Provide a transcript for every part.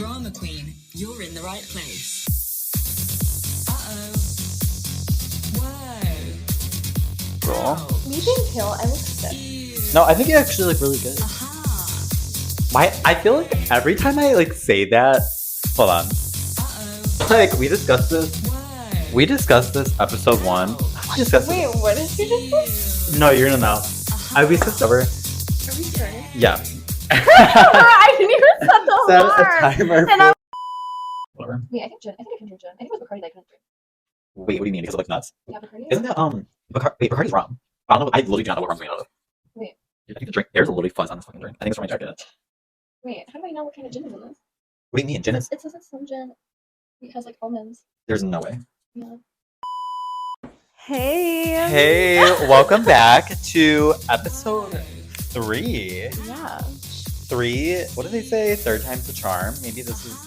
Drama queen, you're in the right place. Uh-oh. Whoa. Cool. Me being pale, I look sick. Ew. No, I think you actually look really good. I feel like every time I like say that, hold on. Uh-oh. Like we discussed this. Whoa. We discussed this episode 1. We discussed Wait, this. what did you just say? No, you're gonna know. I we discussed over. Are we starting? Yeah. I didn't even set the Set a alarm. timer And I'm- for. Wait, I think I can drink gin. I think it was Bacardi that I couldn't drink. Wait, what do you mean? Because it looks nuts. Yeah, Bacardi. Isn't that wait, Bacardi's rum. I don't know. I literally don't know what rum's made out of. Wait. I think the drink. There's a little fuzz on this fucking drink. I think it's from my jacket. Wait, how do I know what kind of gin is in this? What do you mean? Gin is? It says it's some gin. It has like almonds. There's no way. Yeah. Hey. Hey, welcome back to episode 3. Yeah. 3. What did they say? Third time's the charm. Maybe this is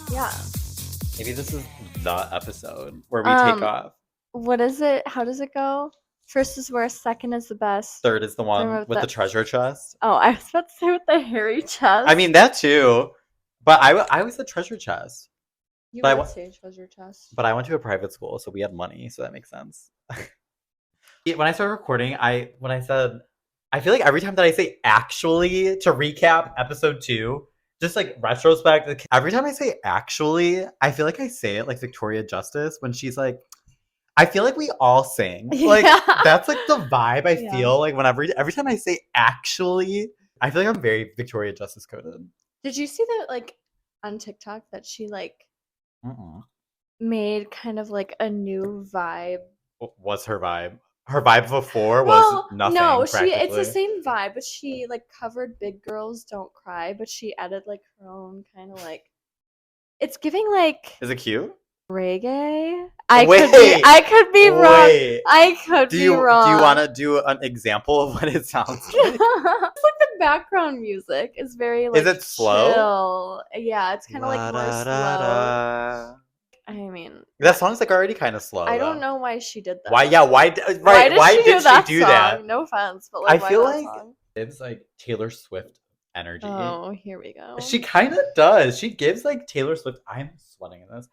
the episode where we take off. What is it? How does it go? First is worst, second is the best. Third is the one wrote with the that. treasure chest. Oh, I was about to say with the hairy chest. I mean that too, but I was the treasure chest. you but I would wa- say treasure chest. But I went to a private school, so we had money, so that makes sense. When I started recording, I feel like every time that I say actually to recap episode 2, just like retrospect, every time I say actually, I feel like I say it like Victoria Justice when she's like, I feel like we all sing. Like Yeah. that's like the vibe I Yeah. feel like whenever every time I say actually, I feel like I'm very Victoria Justice coded. Did you see that like on TikTok that she like made kind of like a new vibe? What's her vibe? Her vibe before was nothing. No, it's the practically. same vibe, but she like covered Big Girls Don't Cry, but she added like her own kind of like it's giving like Is it cute? reggae. Wait, I could be wrong. Wait. I could Do be you wrong. want to do an example of what it sounds like? It's like the background music is very like Is it slow? chill. Yeah, it's kind of like more slow. La-da-da-da. I mean, That song's like already kind of slow. I don't though. know why she did that. Why? Yeah. Why? Why Right. Why did she that do song? that? No offense, but like, I why feel that like song? it's like Taylor Swift energy. Oh, here we go. She kind of does. She gives like Taylor Swift. I'm sweating in this.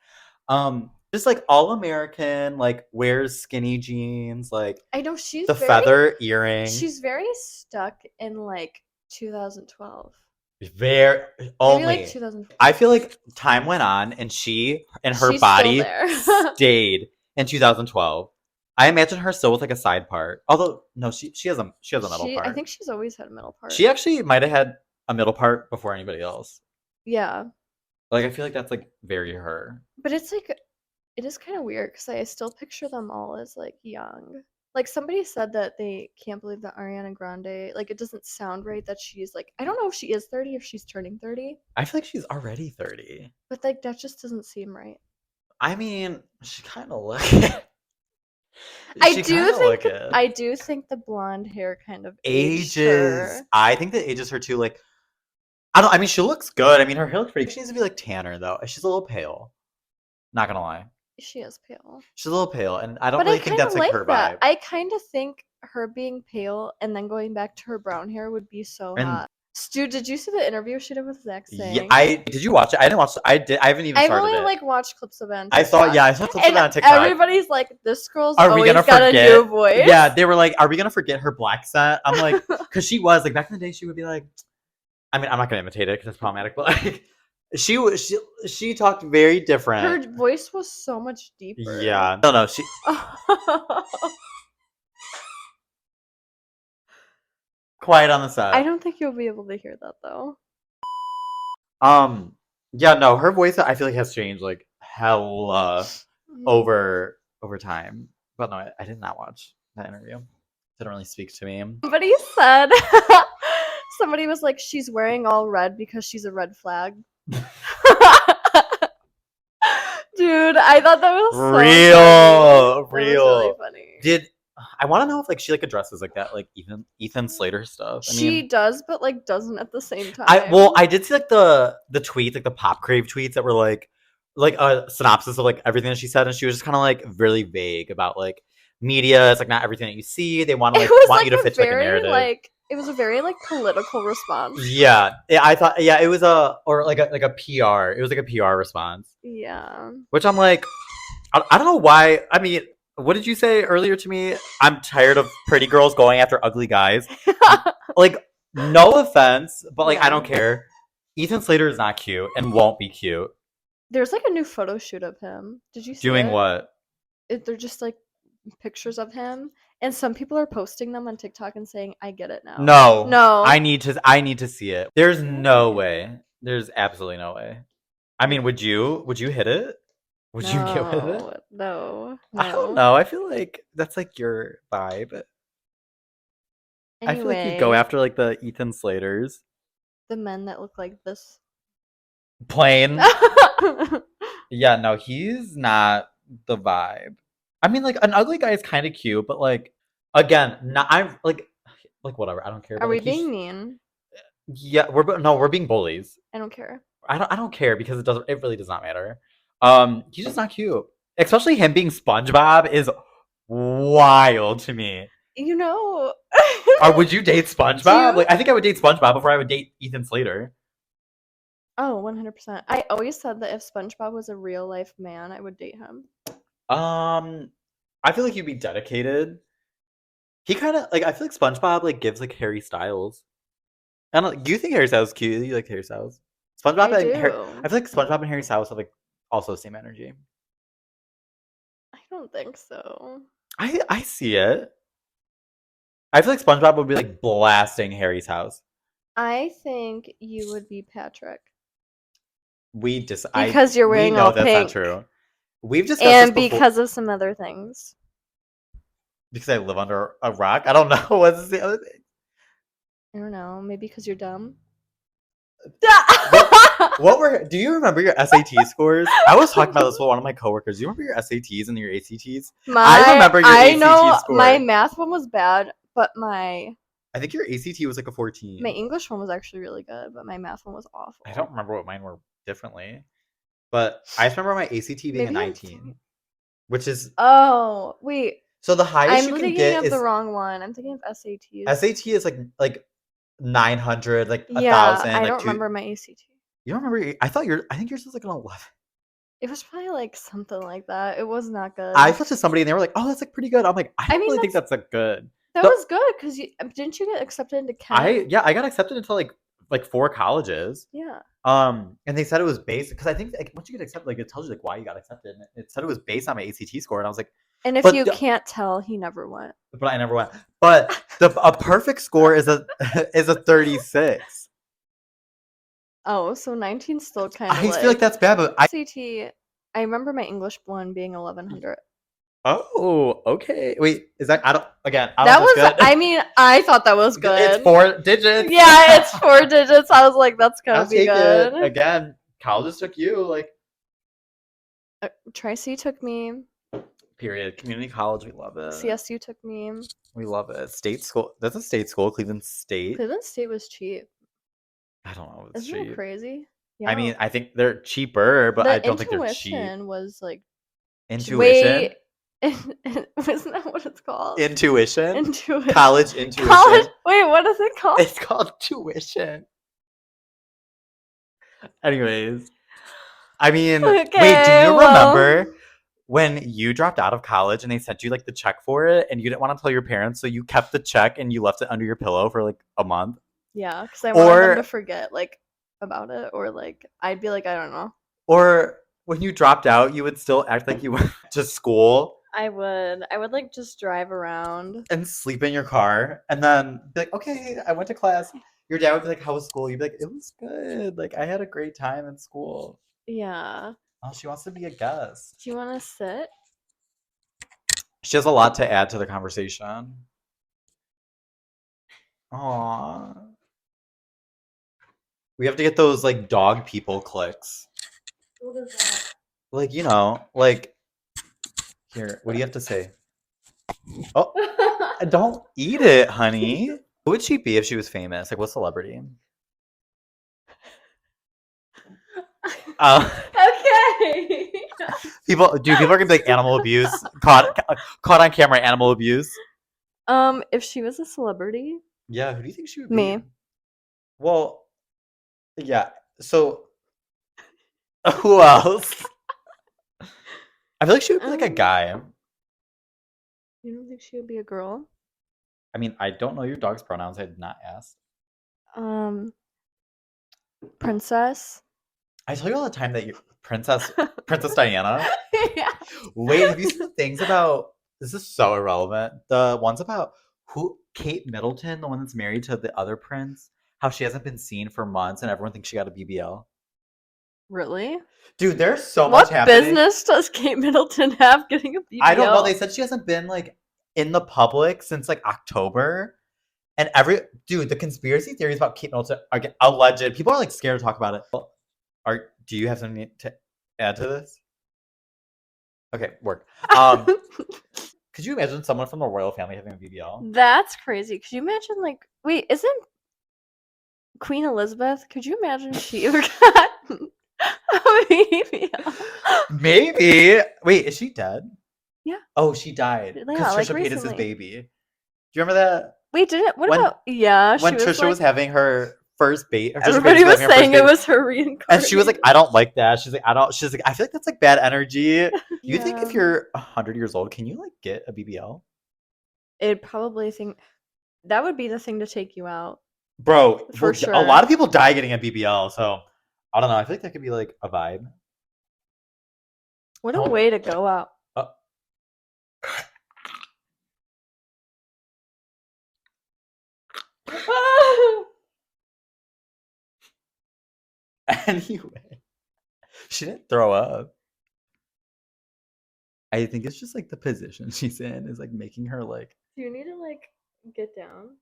Just like all American, like wears skinny jeans, like I know she's the very, feather earring. She's very stuck in like 2012. very Maybe only. like 2012. I feel like time went on and she and her She's still body there. stayed in 2012. I imagine her still with like a side part. Although no, she has a middle part. I think she's always had a middle part. She actually might have had a middle part before anybody else. Yeah, Like I feel like that's like very her. but it's like it is kind of weird because I still picture them all as like young. Like somebody said that they can't believe that Ariana Grande, like it doesn't sound right that she's like, I don't know if she is 30, if she's turning 30, I feel like she's already 30. but like that just doesn't seem right. I mean, she kind of look. I She do kinda think look it. I do think the blonde hair kind of aged ages. her. I think that ages her too. Like I don't. I mean, she looks good. I mean, her hair looks pretty. She needs to be like tanner though. She's a little pale. Not gonna lie. She is pale. She's a little pale, and I don't But really I think kind that's of like like her that. vibe. I kind of think her being pale and then going back to her brown hair would be so And- hot. Stu, did you see the interview she did with Zach Yeah, Sang? did you watch it? I didn't watch it. I did. I haven't even I've started only it. like watched clips of it. On I saw. TikTok. Yeah, I saw clips of And it on TikTok. everybody's like, "This girl's Are we always gonna got forget? a new voice." Yeah, they were like, "Are we gonna forget her black set?" I'm like, because she was like back in the day, she would be like, I mean, I'm not gonna imitate it because it's problematic, but like, she talked very different. her voice was so much deeper. Yeah, no, she. Quiet on the set. I don't think you'll be able to hear that though. Yeah, no, her voice I feel like has changed like hella over time. But no, I did not watch that interview. Didn't really speak to me. Somebody said, somebody was like, she's wearing all red because she's a red flag. Dude, I thought that was so Real. funny. That was really funny. I want to know if like she like addresses like that like Ethan Slater stuff. I She mean, does, but like doesn't at the same time. I did see like the tweets, like the Pop Crave tweets that were like a synopsis of like everything that she said, and she was just kind of like really vague about like media. It's like not everything that you see. They want to like want you to fit like a narrative. Like It was a very like political response. Yeah, I thought. Yeah, it was like a PR. It was like a PR response. Yeah. Which I'm like, I don't know why. I mean, what did you say earlier to me? I'm tired of pretty girls going after ugly guys. Like, no offense, but like, I don't care. Ethan Slater is not cute and won't be cute. There's like a new photo shoot of him. Did you see Doing it? what? They're just like pictures of him, and some people are posting them on TikTok and saying, "I get it now." No. I need to see it. There's no way. There's absolutely no way. I mean, would you hit it? Would you get with it? No. I don't know. I feel like that's like your vibe. Anyway, I feel like you'd go after like the Ethan Slaters. the men that look like this. Plain. Yeah, no, he's not the vibe. I mean, like an ugly guy is kind of cute, but like again, I'm like whatever. I don't care. Are we being mean? Yeah, we're being bullies. I don't care. I don't care because it really does not matter. He's just not cute. Especially him being SpongeBob is wild to me. You know. Or would you date SpongeBob? Like I think I would date SpongeBob before I would date Ethan Slater. Oh, 100%. I always said that if SpongeBob was a real life man, I would date him. I feel like he'd be dedicated. He kind of like I feel like SpongeBob like gives like Harry Styles. I don't. Do you think Harry Styles is cute? You like Harry Styles? SpongeBob I and do. I feel like SpongeBob and Harry Styles have like also the same energy. I don't think so. I see it. I feel like SpongeBob would be like blasting Harry's house. I think you would be Patrick. Because you're wearing all that's pink. not true. We've discussed And this before. because of some other things. Because I live under a rock. I don't know. What's the other thing? I don't know. Maybe because you're dumb. Do you remember your SAT scores? I was talking about this with one of my coworkers. Do you remember your SATs and your ACTs? I remember your ACT score. My math one was bad, but I think your ACT was like a 14. My English one was actually really good, but my math one was awful. I don't remember what mine were differently. But I just remember my ACT being a 19. Which is... Oh, wait. So the highest you can get is... I'm thinking of the wrong one. I'm thinking of SATs. SAT is like 900, like 1,000. I don't remember my ACT. You don't remember? I think yours was like an 11. It was probably like something like that. It was not good. I talked to somebody and they were like, "Oh, that's like pretty good." I'm like, I really think that's like good. That was good because didn't you get accepted into Kent? I got accepted into like 4 colleges. Yeah. And they said it was based because I think like once you get accepted, like it tells you like why you got accepted. And it said it was based on my ACT score, and I was like, and if you can't tell, he never went. But I never went. But a perfect score is a 36. Oh, so 19 still kind of. I feel like that's bad, but ACT. I remember my English one being 1100. Oh, okay. Wait, is that I don't that was good. I mean, I thought that was good. It's 4 digits. Yeah, it's 4 digits. I was like, that's gonna be good. Again, colleges took you like. Tri-C took me. Period. Community college, we love it. CSU took me. We love it. State school. That's a state school. Cleveland State. Cleveland State was cheap. I don't know. It's Isn't cheap. that crazy? Yeah. I mean, I think they're cheaper, but I don't think they're cheap. Intuition was like intuition. Isn't that what it's called? Intuition. College intuition. Wait, what is it called? It's called tuition. Anyways, I mean, wait, do you remember when you dropped out of college and they sent you like the check for it and you didn't want to tell your parents, so you kept the check and you left it under your pillow for like a month? Yeah, because I wanted them to forget like about it, or like I'd be like, I don't know. Or when you dropped out, you would still act like you went to school. I would like just drive around and sleep in your car, and then be like, okay, I went to class. Your dad would be like, how was school? You'd be like, it was good. Like I had a great time in school. Yeah. Oh, she wants to be a guest. Do you want to sit? She has a lot to add to the conversation. Aww. We have to get those like dog people clicks. What is that? Like, you know, like here, what do you have to say? Oh, don't eat it, honey. Who would she be if she was famous? Like, what celebrity? Okay. People are gonna be like animal abuse, caught on camera, animal abuse. If she was a celebrity, Yeah, who do you think she would be? Me. Well, yeah. So who else? I feel like she would be like a guy. You don't think she would be a girl? I mean, I don't know your dog's pronouns. I did not ask. Princess. I tell you all the time that you Princess Diana. Yeah. Wait, have you seen the things about this is so irrelevant. The ones about who Kate Middleton, the one that's married to the other prince, how she hasn't been seen for months and everyone thinks she got a BBL. Really? Dude, there's so much What happening. business does Kate Middleton have getting a BBL? I don't know. They said she hasn't been like in the public since like October. And the conspiracy theories about Kate Middleton are alleged. People are like scared to talk about it. Do you have something to add to this? Okay, work. Could you imagine someone from the royal family having a BBL? That's crazy. Could you imagine, like, wait, isn't Queen Elizabeth? Could you imagine she ever got a BBL? Maybe. Wait, is she dead? Yeah. Oh, she died Yeah, because like Trisha paid his recently. baby. Do you remember that? Wait, did it? What When- about? Yeah, When she was Trisha was like, having her first baby. everybody was saying it was her reincarnation. And she was like, I don't like that. She's like, she's like, I feel like that's like bad energy. You think if Yeah. you're 100 years old, can you like get a BBL? It'd probably think that would be the thing to take you out. Bro, For a sure. lot of people die getting a BBL, so I don't know. I feel like that could be like a vibe. What a Oh. way to go out. Anyway, she didn't throw up. I think it's just like the position she's in is like making her like. Do you need to like get down?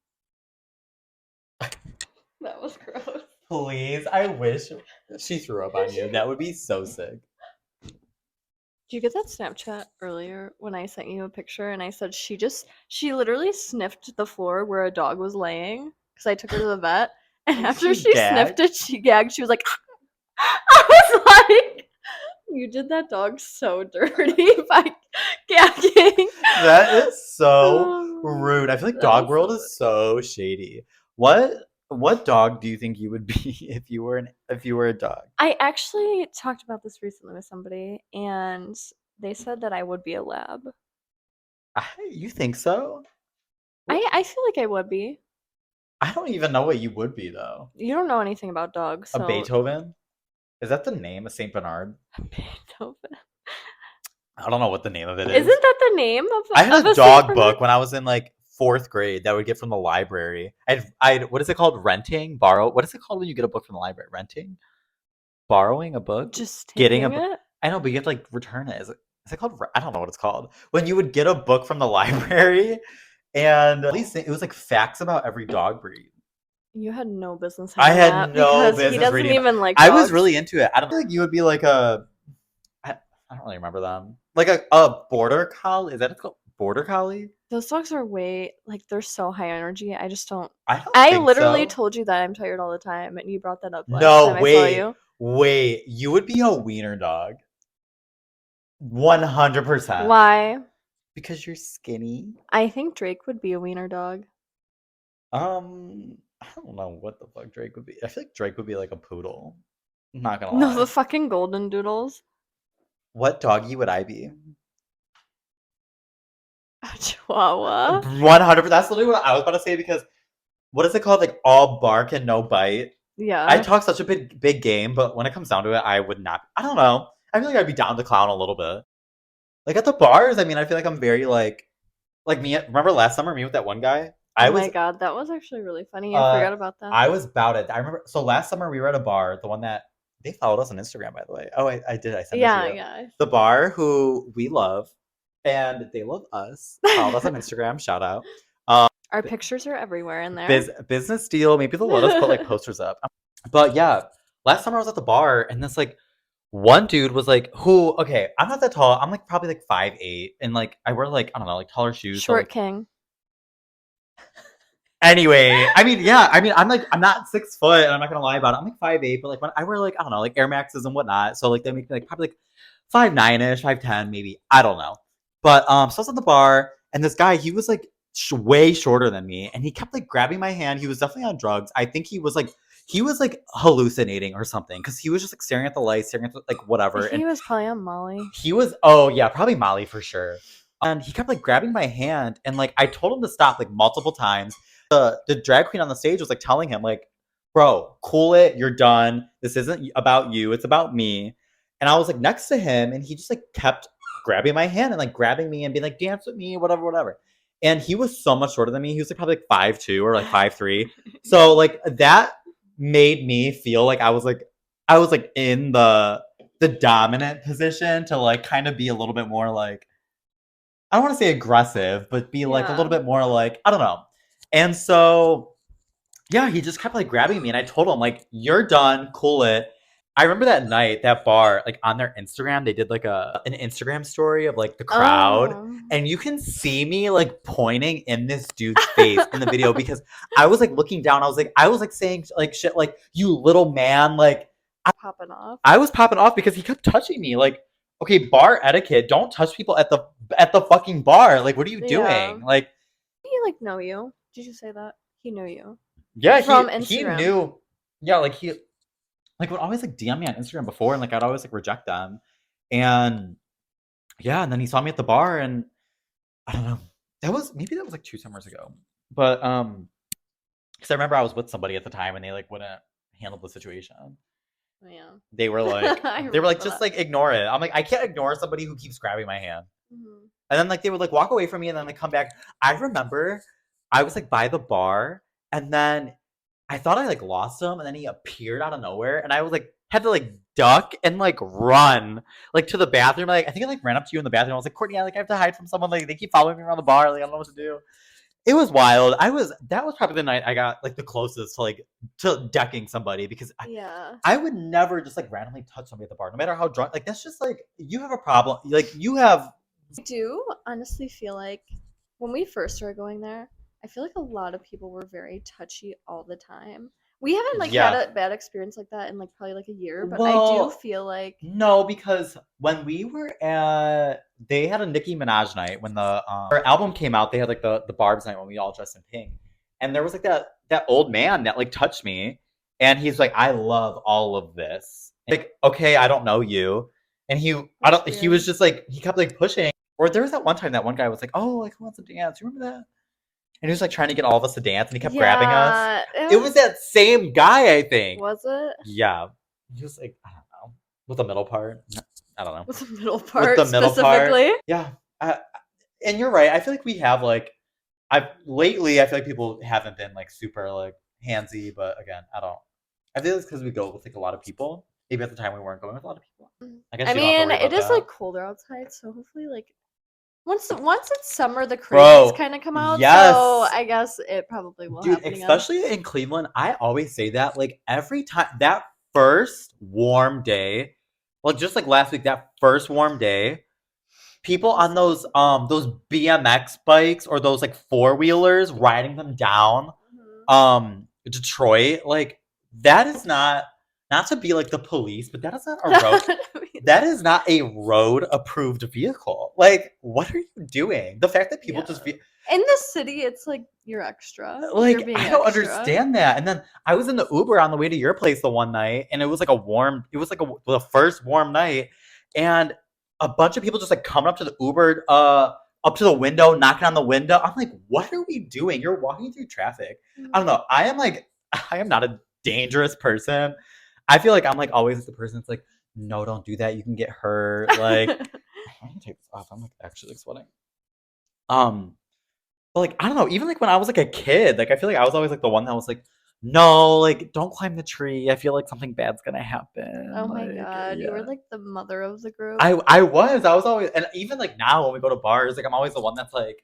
That was gross. Please, I wish she threw up on you. That would be so sick. Did you get that Snapchat earlier when I sent you a picture and I said she literally sniffed the floor where a dog was laying because I took her to the vet and And after she she gagged? sniffed it, she gagged. She was like, I was like, you did that dog so dirty by gagging. That is so Oh, rude. I feel like that dog is world so is so shady. What dog do you think you would be if you were a dog? I actually talked about this recently with somebody and they said that I would be a lab. You think so? I feel like I would be. I don't even know what you would be though. You don't know anything about dogs, so A Beethoven? Is that the name? A Saint Bernard? Beethoven. I don't know what the name of it is. Isn't that the name of I had of a Saint dog Bernard? book when I was in like 4th grade that I would get from the library. I what is it called? Renting? Borrow? What is it called when you get a book from the library? Renting? Borrowing a book? Just Getting taking a it? I know, but you have to like return it. Is it called? I don't know what it's called. When you would get a book from the library, and at least it was like facts about every dog breed. You had no business I having had that no because he business doesn't reading even like I was dogs. really into it. I don't feel like you would be like a. I don't really remember them. Like a border collie. Is that called border collie? Those dogs are way like they're so high energy. I just don't. I don't. I think literally so. told you that I'm tired all the time, and you brought that up last No, time I saw wait, you. wait. You would be a wiener dog. 100%. Why? Because you're skinny. I think Drake would be a wiener dog. I don't know what the fuck Drake would be. I feel like Drake would be like a poodle. I'm not gonna lie. No, the fucking golden doodles. What doggy would I be? A chihuahua. 100%. That's literally what I was about to say because what is it called? Like all bark and no bite. Yeah. I talk such a big game, but when it comes down to it, I would not. I don't know. I feel like I'd be down to clown a little bit. Like at the bars, I mean, I feel like I'm very like me. Remember last summer, me with that one guy? Oh my god, that was actually really funny. I forgot about that. I was about it. I remember. So last summer we were at a bar. The one that they followed us on Instagram, by the way. Oh, I did. I sent it to you. Yeah. The bar who we love, and they love us. Followed us on Instagram. Shout out. Our pictures are everywhere in there. Business deal. Maybe they'll let us put like posters up. But yeah, last summer I was at the bar, and this like one dude was like, "Who? Okay, I'm not that tall. I'm like probably like 5'8", and like I wear like I don't know, like taller shoes. Short so, like, king. Anyway, I mean, yeah, I'm not 6 foot, and I'm not gonna lie about it. I'm like 5'8", but like when I wear like I don't know, like Air Maxes and whatnot, so like they make me like probably like 5'9" ish, 5'10", maybe. I don't know. But so I was at the bar, and this guy, he was like way shorter than me, and he kept like grabbing my hand. He was definitely on drugs. I think he was like hallucinating or something, because he was just like staring at the light, staring at the, like whatever. He was probably on Molly. He was, oh yeah, probably Molly for sure. And he kept like grabbing my hand, and like I told him to stop like multiple times. The drag queen on the stage was like telling him like, bro, cool it, you're done. This isn't about you, it's about me. And I was like next to him, and he just like kept grabbing my hand and like grabbing me and being like, dance with me, whatever, whatever. And he was so much shorter than me. He was like probably like 5'2" or like 5'3". So like that made me feel like I was like in the dominant position to like kind of be a little bit more like, I don't want to say aggressive, but be like a little bit more like, I don't know. And so yeah, he just kept like grabbing me, and I told him like, you're done, cool it. I remember that night, that bar, like on their Instagram, they did like an Instagram story of like the crowd. And you can see me like pointing in this dude's face in the video, because I was like looking down. I was like saying like shit like, you little man, like popping off. I was popping off because he kept touching me. Like, okay, bar etiquette, don't touch people at the fucking bar. Like, what are you doing? Like, did he like know you? Did you say that? He knew you. Yeah, from he Instagram. knew. Yeah, like he like would always like DM me on Instagram before, and like I'd always like reject them. And yeah, and then he saw me at the bar, and I don't know. That was like 2 summers ago. But because I remember I was with somebody at the time, and they like wouldn't handle the situation. Yeah. They were like just like ignore it. I'm like, I can't ignore somebody who keeps grabbing my hand. Mm-hmm. And then like they would like walk away from me, and then like come back. I remember I was like by the bar, and then I thought I like lost him, and then he appeared out of nowhere, and I was like had to like duck and like run like to the bathroom. Like I think I like ran up to you in the bathroom. I was like, Courtney, I have to hide from someone. Like they keep following me around the bar. Like I don't know what to do. It was wild. That was probably the night I got like the closest to like to decking somebody, because I would never just like randomly touch somebody at the bar, no matter how drunk. Like that's just like, you have a problem. Like you have. I do honestly feel like when we first started going there, I feel like a lot of people were very touchy all the time. We haven't like had a bad experience like that in like probably like a year, but I do feel like no, because when we were they had a Nicki Minaj night when her album came out. They had like the Barb's night when we all dressed in pink, and there was like that old man that like touched me, and he's like, I love all of this. Like, okay, I don't know you, and he was just like, he kept like pushing. Or there was that one time that one guy was like, oh, like who wants to dance? You remember that? And he was like trying to get all of us to dance, and he kept grabbing us. It was that same guy, I think. Was it? Yeah. He was like, I don't know, with the middle part. I don't know. With the middle part specifically? Yeah. And you're right. I feel like we have like, I feel like people haven't been like super like handsy, but again, I feel it's because we go with like a lot of people. Maybe at the time we weren't going with a lot of people. I mean, it is like colder outside, so hopefully like once it's summer, the crazies kind of come out. Yes. So I guess it probably will happen again. Especially in Cleveland, I always say that like every time that first warm day, like just like last week, that first warm day, people on those BMX bikes or those like 4-wheelers riding them down Detroit, like that is not to be like the police, but that is not a road. That is not a road approved vehicle. Like, what are you doing? The fact that people just feel in the city, it's like you're extra. Like, I don't understand that. And then I was in the Uber on the way to your place the one night, and it was like the first warm night, and a bunch of people just like coming up to the Uber, up to the window, knocking on the window. I'm like, what are we doing? You're walking through traffic. I don't know. I am not a dangerous person. I feel like I'm like always the person that's like, no, don't do that. You can get hurt. Like, I can take this off. I'm like actually like sweating. But like, I don't know. Even like when I was like a kid, like I feel like I was always like the one that was like, no, like don't climb the tree. I feel like something bad's gonna happen. Oh my god, you were like the mother of the group. I was always, and even like now when we go to bars, like I'm always the one that's like,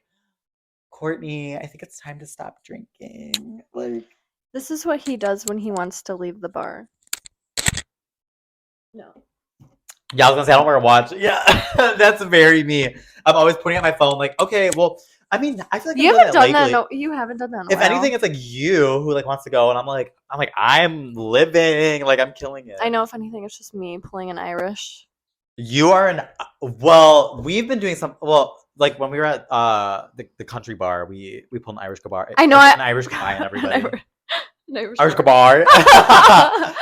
Courtney, I think it's time to stop drinking. Like, this is what he does when he wants to leave the bar. No. Yeah, I was gonna say I don't wear a watch. Yeah, that's very me. I'm always putting out my phone. Like, okay, well, I mean, I feel like you haven't done that. No, you haven't done that. If anything, it's like you who like wants to go, and I'm like I'm living, like I'm killing it. I know. If anything, it's just me pulling an Irish. You are well. We've been doing some. Well, like when we were at the country bar, we pulled an Irish goodbye. I know, an Irish goodbye on everybody. an Irish Irish bar. goodbye.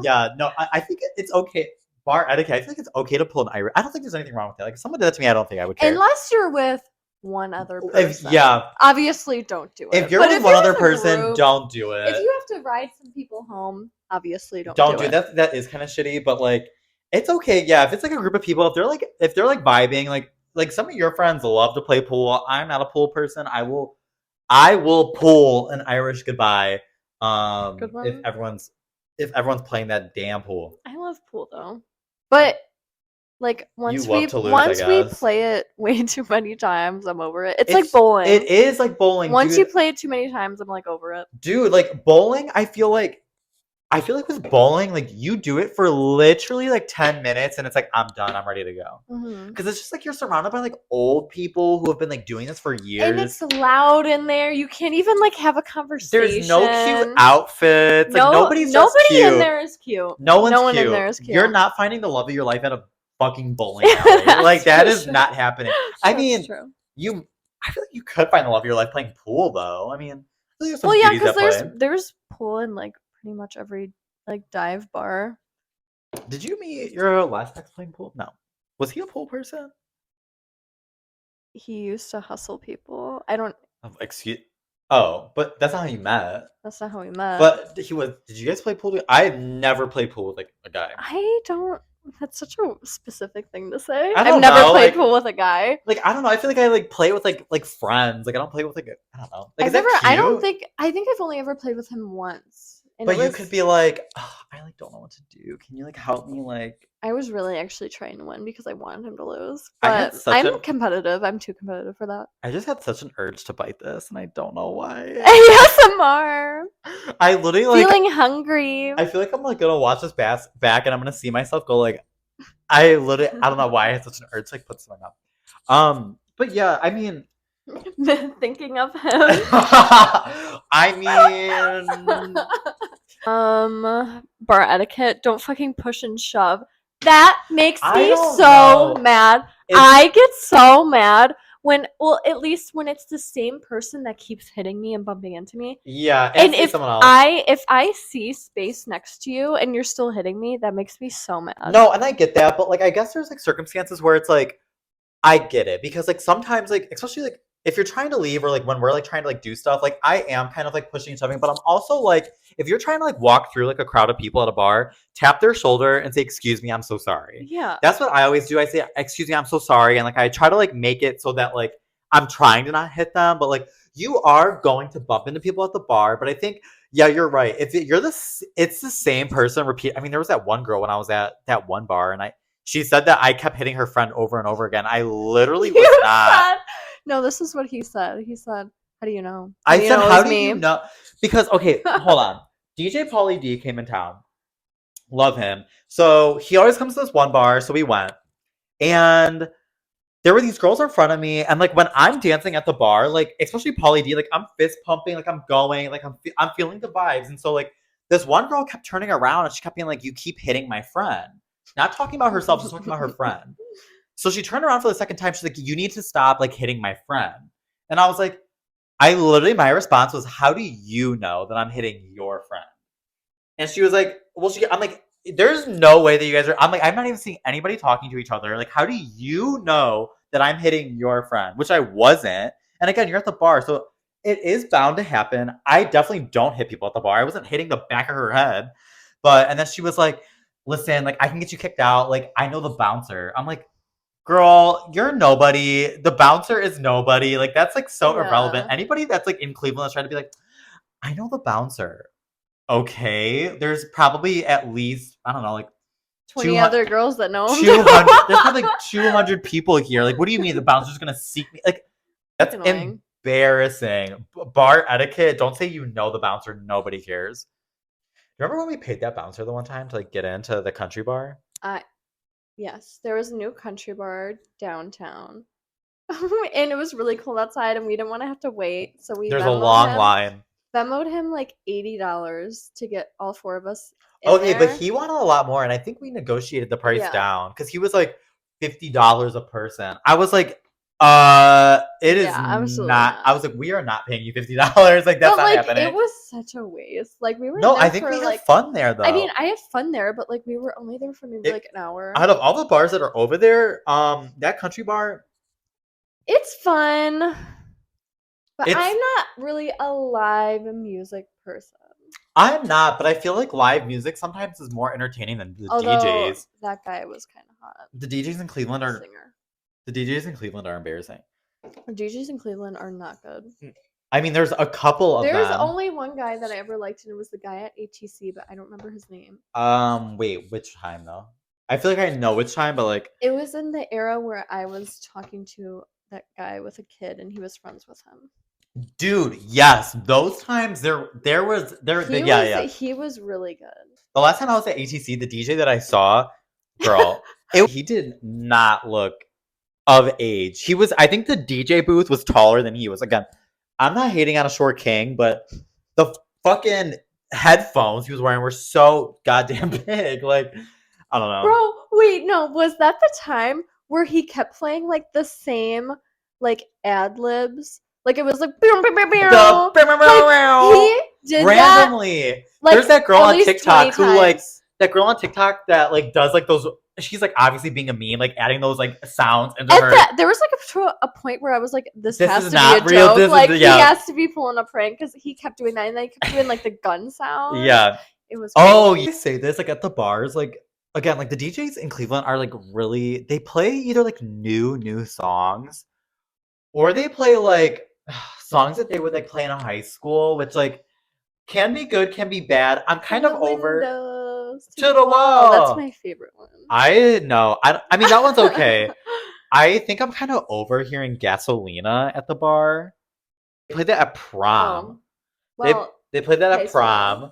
Yeah, no, I think it's okay. Bar etiquette. I feel like it's okay to pull an Irish. I don't think there's anything wrong with it. Like if someone did that to me, I don't think I would care. Unless you're with one other person. Yeah. Obviously, don't do it. If you're with one other person, don't do it. If you have to ride some people home, obviously don't do it. That is kind of shitty, but like it's okay. Yeah, if it's like a group of people, if they're like vibing, like some of your friends love to play pool. I'm not a pool person. I will pull an Irish goodbye. Good one. If everyone's playing that damn pool. I love pool though. But like once we play it way too many times, I'm over it. It's like bowling. It is like bowling. Once you play it too many times, I'm like over it. Dude, like bowling, I feel like with bowling, like you do it for literally like 10 minutes and it's like, I'm done. I'm ready to go. Because it's just like you're surrounded by like old people who have been like doing this for years. And it's loud in there. You can't even like have a conversation. There's no cute outfits. Like nobody in there is cute. No one in there is cute. You're not finding the love of your life at a fucking bowling alley. Like that is not happening. I mean, I feel like you could find the love of your life playing pool though. I mean, because there's pool in like pretty much every like dive bar. Did you meet your last ex playing pool? No. Was he a pool person? He used to hustle people. I don't. But that's not how you met. That's not how we met. But did you guys play pool? I've never played pool with like a guy. I don't. That's such a specific thing to say. I've never played pool with a guy. Like I don't know. I feel like I like play with like friends. Like I don't play with like I don't know. Like, I think I've only ever played with him once. But you could be like, I like don't know what to do. Can you like help me? Like I was really actually trying to win because I wanted him to lose. But I'm competitive. I'm too competitive for that. I just had such an urge to bite this, and I don't know why. ASMR. I literally like feeling hungry. I feel like I'm like gonna watch this back, and I'm gonna see myself go like. I don't know why I had such an urge to like put this in my mouth. But yeah, I mean. Thinking of him. I mean. Bar etiquette. Don't fucking push and shove. That makes me so mad. I get so mad at least when it's the same person that keeps hitting me and bumping into me. Yeah, and if I see space next to you and you're still hitting me, that makes me so mad. No, and I get that, but like I guess there's like circumstances where it's like I get it because like sometimes like especially like if you're trying to leave or like when we're like trying to like do stuff, like I am kind of like pushing and shoving, but I'm also like if you're trying to like walk through like a crowd of people at a bar, tap their shoulder and say, "Excuse me, I'm so sorry." Yeah. That's what I always do. I say, "Excuse me, I'm so sorry." And like I try to like make it so that like I'm trying to not hit them, but like you are going to bump into people at the bar. But I think, yeah, you're right. If it's the same person repeat. I mean, there was that one girl when I was at that one bar and she said that I kept hitting her friend over and over again. I literally was not. No, this is what he said. He said, "How do you know?" I said, "How do you know?" Because, okay, hold on. DJ Pauly D came in town. Love him. So he always comes to this one bar. So we went. And there were these girls in front of me. And like when I'm dancing at the bar, like especially Pauly D, like I'm fist pumping, like I'm going, like I'm feeling the vibes. And so like this one girl kept turning around and she kept being like, "You keep hitting my friend." Not talking about herself, just talking about her friend. So she turned around for the second time. She's like, "You need to stop like hitting my friend." And I was like, my response was, "How do you know that I'm hitting your friend?" And she was like, I'm like, "There's no way that you guys are." I'm like, "I'm not even seeing anybody talking to each other. Like, how do you know that I'm hitting your friend?" Which I wasn't. And again, you're at the bar. So it is bound to happen. I definitely don't hit people at the bar. I wasn't hitting the back of her head. And then she was like, "Listen, like I can get you kicked out. Like I know the bouncer." I'm like, "Girl, you're nobody. The bouncer is nobody. Like that's like so irrelevant. Anybody that's like in Cleveland is trying to be like, I know the bouncer. Okay, there's probably at least I don't know, like 20 other girls that know him. 200. There's probably like 200 people here. Like, what do you mean the bouncer's gonna seek me? Like that's embarrassing. Bar etiquette. Don't say you know the bouncer. Nobody cares. Remember when we paid that bouncer the one time to like get into the country bar? Yes, there was a new country bar downtown, and it was really cold outside, and we didn't want to have to wait, so there's a long line. Venmoed him like $80 to get all four of us. Okay, but he wanted a lot more, and I think we negotiated the price down because he was like $50 a person. I was like, It is Yeah, absolutely not. not. I was like, we are not paying you $50. Like that's But not like happening. it was such a waste. Like we were No, there I think for we had like fun there though. I mean, I had fun there, but like we were only there for maybe It- like an hour. out of all the bars that are over there, that country bar, It's fun, but It's- I'm not really a live music person. I'm not, but I feel like live music sometimes is more entertaining than the Although DJs. that guy was kind of hot. The DJs in Cleveland are Singer. embarrassing. DJs in Cleveland are not good. I mean, there's a couple of There's them. only one guy that I ever liked, and it was the guy at ATC, but I don't remember his name. Wait, which time though? I feel like I know which time, but like It was in the era where I was talking to that guy with a kid, and he was friends with him. dude, yes, those times He was really good. The last time I was at ATC, the DJ that I saw, girl, he did not look of age. I think the DJ booth was taller than he was. Again, I'm not hating on a short king, but the fucking headphones he was wearing were so goddamn big. Like, I don't know. Bro, wait, no, was that the time where he kept playing like the same like ad libs? Like it was like he did randomly. that. Like, there's that girl at on least TikTok 20 who like times. that girl on TikTok that like does like those. She's like obviously being a meme, like adding those like sounds into her. There was like a point where I was like, this has is to not be a real. joke. This is Like the- he yeah. has to be pulling a prank because he kept doing that, and then he kept doing like the gun sound. Yeah. It was. Oh, crazy. you say this like at the bars, like again, like the DJs in Cleveland are like really. They play either like new songs, or they play like songs that they would like play in a high school, which like can be good, can be bad. I'm kind of over. Windows To the wall. That's my favorite one. I know. I mean that one's okay. I think I'm kind of over hearing Gasolina at the bar. They played that at prom. Well, They played that high at school. prom,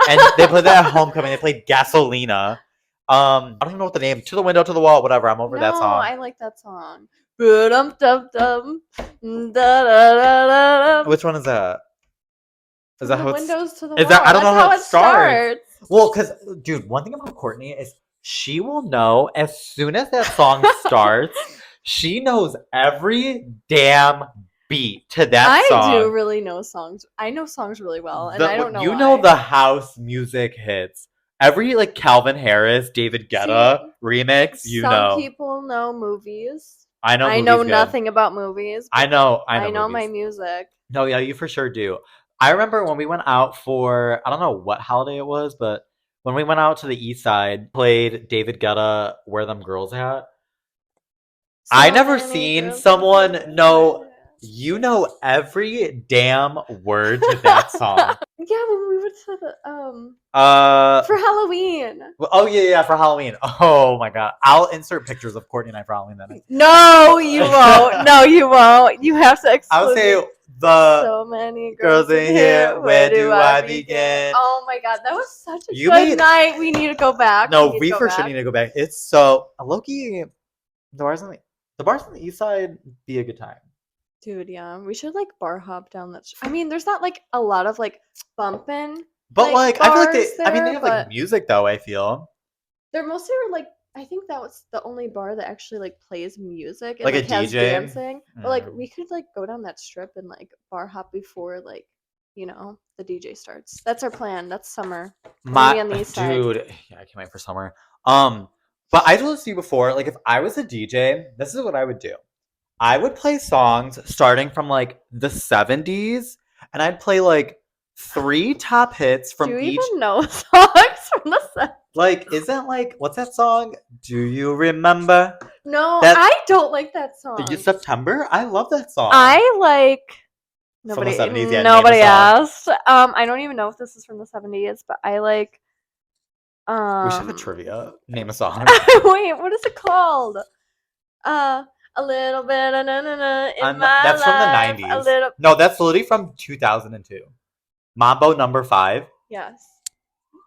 and they played that at homecoming. They played Gasolina. I don't even know what the name. To the window, to the wall, whatever. I'm over that no, song. I like that song. Ba-dum-dum-dum, da-da-da-da-da. Which one is that? Is that From how the it's? windows to the is wall? that- I don't know That's how it starts. Well, because dude, one thing about Courtney is she will know as soon as that song starts. She knows every damn beat to that song. I do really know songs. I know songs really well, and I don't know. You why. know the house music hits. Every like Calvin Harris, David Guetta remix. You Some know. people know movies. I know. I know movies good. nothing about movies. I know. I know my movies. music. No, yeah, you for sure do. I remember when we went out for I don't know what holiday it was, but when we went out to the east side, played David Guetta "Where Them Girls At." I never many seen girls someone in know. the- You know every damn word to that song. Yeah, when we went to the for Halloween. Oh yeah, for Halloween. Oh my god, I'll insert pictures of Courtney and I for Halloween then. No, you won't. No, you won't. You have to exclude. I would say the so many girls in here. Where do I begin? Oh my god, that was such a You good made- night. We need to go back. No, need to we go for back. sure need to go back. It's so Loki. The bars on the east side be a good time. Dude, yeah, we should like bar hop down that. I mean, there's not like a lot of like bumping. But Like, like I feel like bars they. I mean they there, have like but- music though. I feel They're mostly like. I think that was the only bar that actually like plays music and Like a has DJ? dancing. But like Mm. we could like go down that strip and like bar hop before like the DJ starts. That's our plan. That's summer. my on the east side. dude. Yeah, I can't wait for summer. But I told you before, like if I was a DJ, this is what I would do. I would play songs starting from like the 70s, and I'd play like 3 top hits from Do you each. even know songs from the set? Like, isn't like what's that song? Do you remember? No, That's- I don't like that song. September? I love that song. I like the nobody. 70s, yeah, nobody name a asked. I don't even know if this is from the 70s, but I like. We should have a trivia. Name a song. Wait, what is it called? A little bit of na-na-na in my That's from life. the A 90s. little. No, that's literally from 2002. Mambo number 5. Yes.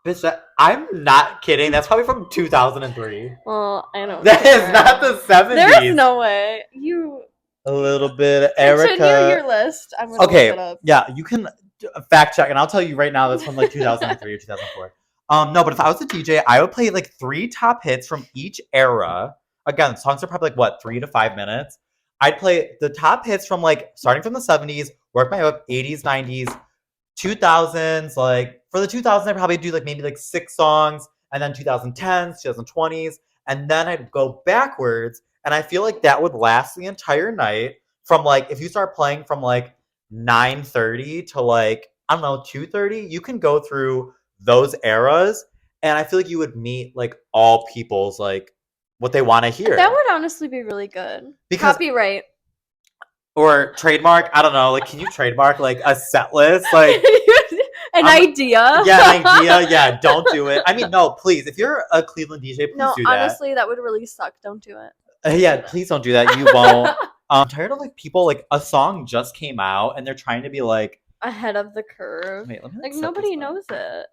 Bitch, I'm not kidding. That's probably from 2003. Well, I don't. That care. is not the 70s. There is no way. You A little bit of continue Erica. your list. I'm gonna Okay, look it up. yeah, you can fact check, and I'll tell you right now that's from like 2003 or 2004. No, but if I was a DJ, I would play like 3 top hits from each era. Again, songs are probably like what 3 to 5 minutes. I'd play the top hits from like starting from the 70s, work my way up 80s, 90s, 2000s. Like for the 2000s, I'd probably do like maybe like 6 songs, and then 2010s, 2020s, and then I'd go backwards. And I feel like that would last the entire night. From like if you start playing from like 9:30 to like I don't know 2:30, you can go through those eras, and I feel like you would meet like all people's like what they want to hear. That would honestly be really good. Because Copyright. or trademark. I don't know. Like, can you trademark like a set list? Like An idea. Yeah, an idea. Yeah, don't do it. I mean, no, please. If you're a Cleveland DJ, please No, do that. honestly, that would really suck. Don't do it. Yeah, please don't do that. You won't. I'm tired of like people like a song just came out and they're trying to be like Ahead of the curve. wait, let me Like set nobody this up. knows it.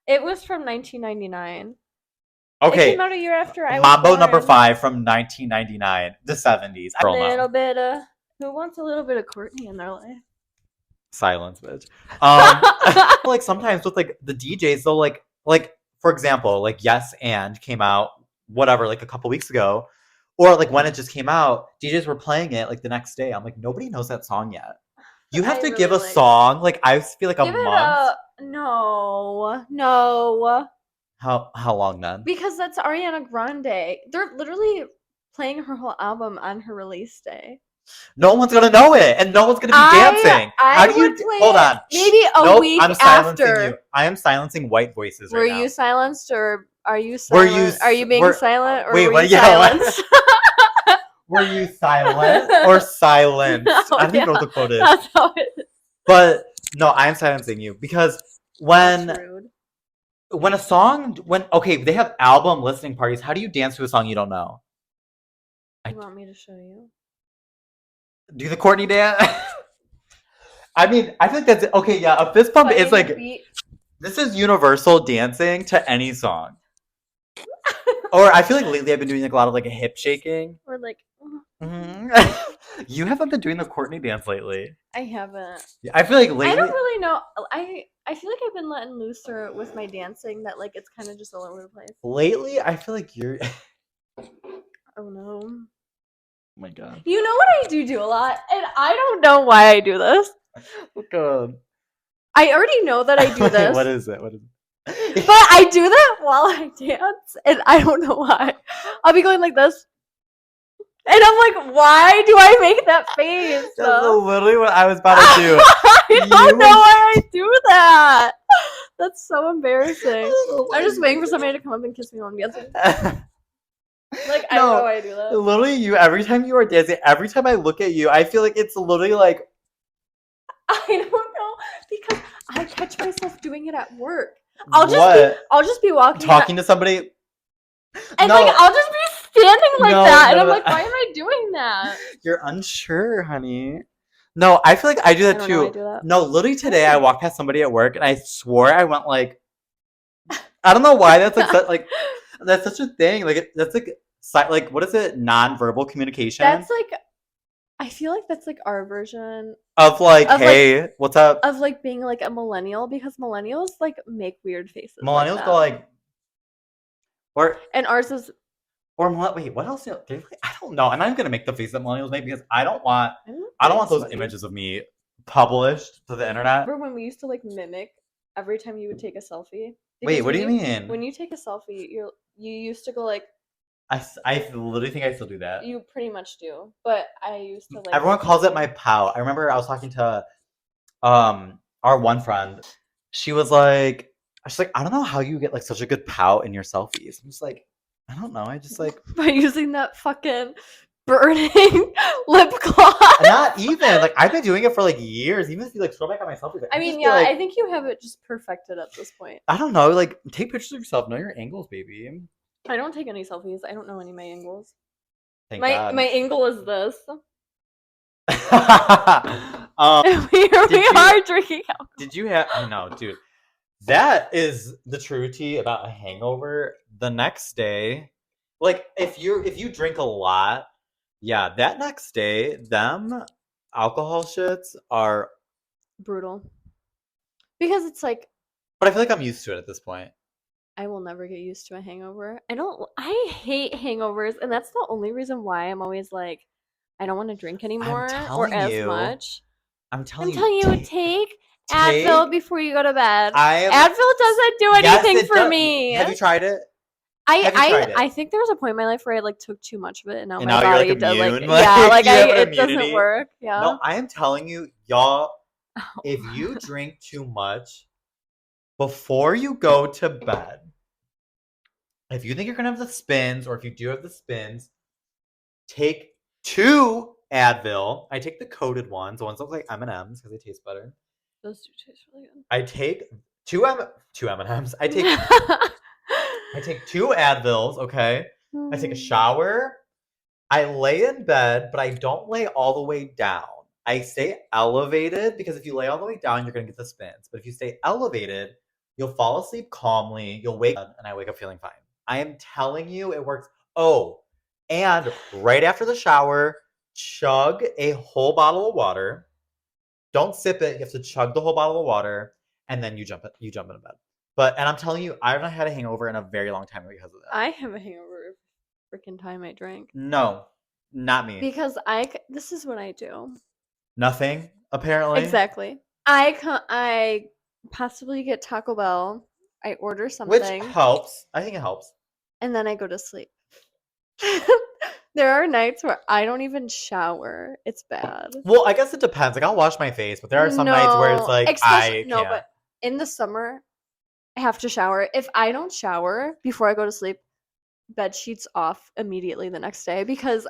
It was from 1999. Okay, It came out a year after I was Mambo number born. 5 from 1999, the 70s. A little bit of who wants a little bit of Courtney in their life? Silence, bitch. Like sometimes with like the DJs, they'll like for example, like Yes and came out whatever like a couple weeks ago, or like when it just came out, DJs were playing it like the next day. I'm like, nobody knows that song yet. You have I to really give a like- song like I feel like a Give it month. no. How long then? Because that's Ariana Grande. They're literally playing her whole album on her release day. No one's gonna know it, and no one's gonna be dancing. How do you? would play Hold it on. maybe a Nope, week I'm silencing after. you. I am silencing white voices Were right now. you silenced or are you Were silent? you Are you being were- silent or wait, were what- you yeah, what? silenced? Were you silent or silenced? No, I don't even know yeah, what the quote is. That's how it is. But no, I am silencing you because That's rude. when a song okay, they have album listening parties. How do you dance to a song you don't know? You want me to show you? Do the Courtney dance? I mean, I think that's okay. Yeah, a fist pump is Fighting like the beat. this is universal dancing to any song. Or I feel like lately I've been doing like a lot of like a hip shaking. Or like, You haven't been doing the Courtney dance lately. I haven't. I feel like lately. I don't really know. I feel like I've been letting looser with my dancing. That like it's kind of just all over the place. Lately, I feel like you're. Oh no. Oh my god. You know what I do a lot, and I don't know why I do this. Oh god. I already know that I do this. What is it? What is it? But I do that while I dance, and I don't know why. I'll be going like this. And I'm like, why do I make that face? That's literally what I was about to do. I don't know why I do that. That's so embarrassing. I'm just waiting for somebody to come up and kiss me while I'm dancing. Like, I don't know why I do that. Literally, every time you are dancing, every time I look at you, I feel like it's literally like. I don't know, because I catch myself doing it at work. I'll just be walking talking to somebody. and No. like I'll just be standing like No, that, and no, I'm no. like, why am I doing that? You're unsure, honey. No, I feel like I do that I don't too. know I do that. No, literally today I walked past somebody at work and I swore I went like. I don't know why that's like that's such a thing. Like that's like what is it? Non-verbal communication. That's like, I feel like that's like our version of like, of, hey, what's up? of like being like a millennial, because millennials like make weird faces. Millennials like go like, or and ours is. wait, what else? I don't know. I'm not even gonna make the face that millennials make because I don't want those funny. images of me published to the internet. Remember when we used to like mimic every time you would take a selfie? Wait, Because what do when you mean? When you take a selfie, you used to go like, I literally think I still do that. you pretty much do, but I used to like. Everyone calls it my pout. I remember I was talking to our one friend. She's like, I don't know how you get like such a good pout in your selfies. I'm just like, I don't know. I just like by using that fucking burning lip gloss. not even like I've been doing it for like years. Even if you like scroll back on my selfies, like, I I mean, just yeah, feel like, I think you have it just perfected at this point. I don't know. Like take pictures of yourself. Know your angles, baby. I don't take any selfies. I don't know any of my angles. Thank My God. angle is this. Did we you- are drinking alcohol. Did you have? I know, dude. That is the true tea about a hangover. The next day, like if you drink a lot, yeah, that next day, them alcohol shits are. Brutal. Because it's like, But I feel like I'm used to it at this point. I will never get used to a hangover. I hate hangovers, and that's the only reason why I'm always like, I don't want to drink anymore or telling as you. much. I'm telling you, take Advil before you go to bed. Advil doesn't do anything for me. Have you tried it? Have you tried it? I think there was a point in my life where I like took too much of it, and now And my now body you're, like, does like immune? yeah, like You have an it doesn't immunity? work. Yeah. No, I am telling you, y'all, Oh. if you drink too much before you go to bed, if you think you're gonna have the spins, or if you do have the spins, take 2 Advil. I take the coated ones, the ones that look like M&Ms because they taste better. Those do taste really good. I take two M&Ms. I take 2 Advils, okay? I take a shower. I lay in bed, but I don't lay all the way down. I stay elevated because if you lay all the way down, you're going to get the spins. But if you stay elevated, you'll fall asleep calmly. You'll wake up, and I wake up feeling fine. I am telling you, it works. Oh, and right after the shower, chug a whole bottle of water. Don't sip it. You have to chug the whole bottle of water, and then you jump into bed. And I'm telling you, I haven't had a hangover in a very long time because of that. I have a hangover every freaking time I drink. No, not me. Because this is what I do. Nothing, apparently. Exactly. I possibly get Taco Bell. I order something. Which helps. I think it helps. And then I go to sleep. There are nights where I don't even shower. It's bad. Well, I guess it depends. Like, I'll wash my face, but there are some nights where it's like, I can't. No, but in the summer, I have to shower. If I don't shower before I go to sleep, bed sheets off immediately the next day because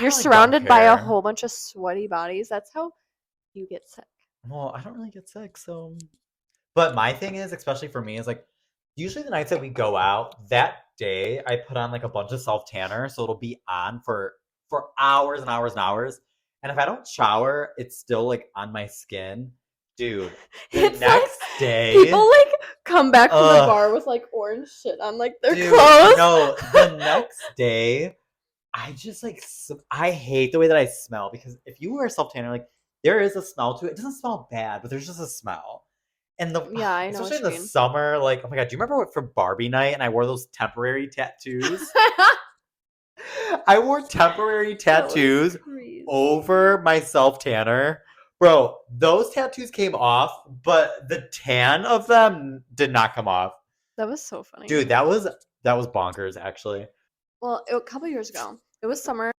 you're surrounded by a whole bunch of sweaty bodies. That's how you get sick. Well, I don't really get sick, so. But my thing is, especially for me, is like, usually the nights that we go out, that day I put on like a bunch of self tanner, so it'll be on for hours and hours and hours. And if I don't shower, it's still like on my skin. Dude, the next day people like come back from the bar with like orange shit on like their clothes. No, the next day I just like I hate the way that I smell because if you wear self tanner, like there is a smell to it. It doesn't smell bad, but there's just a smell. And I know, especially in the summer, like, oh my god, do you remember what for Barbie night and I wore those temporary tattoos? I wore temporary tattoos over my self tanner. Bro, those tattoos came off, but the tan of them did not come off. That was so funny. Dude, that was bonkers, actually. Well, a couple years ago, it was summer.